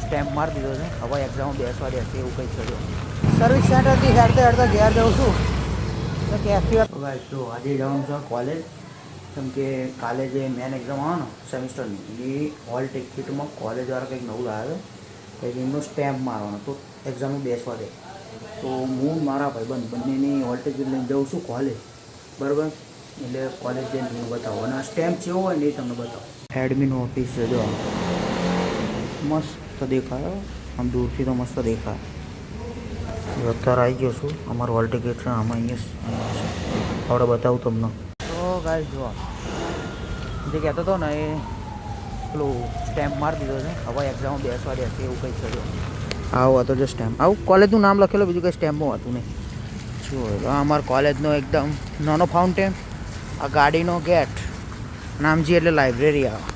Stamp મારી દીધો છે. હવે એક્ઝામ બેસવા દેશે એવું કંઈક થયું. સર્વિસ સેન્ટરથી હેડતા હેડતા ઘેર જાઉં છું તો કે એક્ટિવા તો આજે જવાનું છે કોલેજ. કેમ કે કાલે જે મેન એક્ઝામ આવે ને સેમિસ્ટરની એ હોલ ટિકિટમાં કોલેજવાળા કંઈક નવું લાવે છે કે એમનો સ્ટેમ્પ મારવાનો તો એક્ઝામમાં બેસવા દે. તો હું મારા ભાઈબંધ બંનેની હોલ ટિકિટ લઈને જાઉં છું કોલેજ, બરાબર. એટલે કોલેજ જઈને તમને બતાવો અને સ્ટેમ્પ જેવો હોય ને એ તમને બતાવો. એડમિન ઓફિસ છે જો, મસ્ત દેખાય, આમ દૂરથી તો મસ્ત દેખાય. અત્યારે આવી ગયો છું, અમારું હોલ ટિકિટ છે આમાં અહીંયા આપણે બતાવું તમને. તો ગાઈસ જુઓ, જે કહેતો હતો ને એ પેલું સ્ટેમ્પ મારી દીધો છે. હવે એક્ઝામ બેસવા દેશે એવું કંઈક થયું. આવું હતો જો સ્ટેમ્પ, આવું કોલેજનું નામ લખેલું, બીજું કંઈ સ્ટેમ્પમાં હતું નહીં. જુઓ અમારા કોલેજનો એકદમ નાનો ફાઉન્ટેન, આ ગાડીનો ગેટ, નામજી એટલે લાઇબ્રેરી આવે.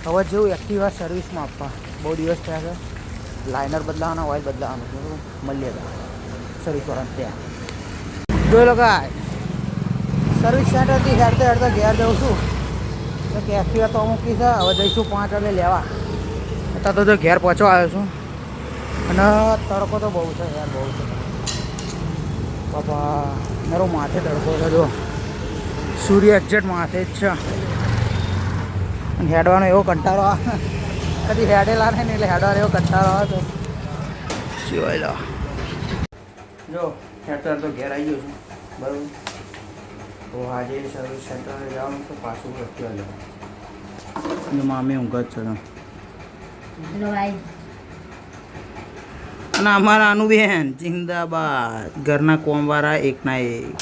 હવે જેવું એક્ટિવા સર્વિસમાં આપવા બહુ દિવસ થયા છે, લાઇનર બદલાવાના, ઓઇલ બદલાવાનું, બરાબર. મળીએ સર્વિસવાળાને ત્યાં. જોઈ લો કાંઈ સર્વિસ સેન્ટરથી હેડતા હેડતા ઘેર જાઉં છું તો કે એક્ટિવા તો મૂકી છે. હવે જઈશું 5 વાગે લેવા. અત્યારે તો ઘેર પહોંચવા આવ્યો છું અને તડકો તો બહુ છે યાર, બહુ છે બાપા. મારો માથે તડકો છે જો, સૂર્ય એક્ઝેક્ટ માથે જ છે. હેડવાનો એવો કંટાળો આવે, કદી હેડેલા નહીં એટલે હેડવાનો એવો કંટાળો આવે તો સિવાય લો. જો હેડતા તો ઘેર આવી ગયો છું, બરાબર. તો આજે સર્વિસ સેન્ટરે જવાનું છે પાછું એક્ટિવા લેવા. અને મામી ઊંઘ જ છે અને અમારા અનુબેન જિંદાબાદ, ઘરના કોમવાળા એકના એક.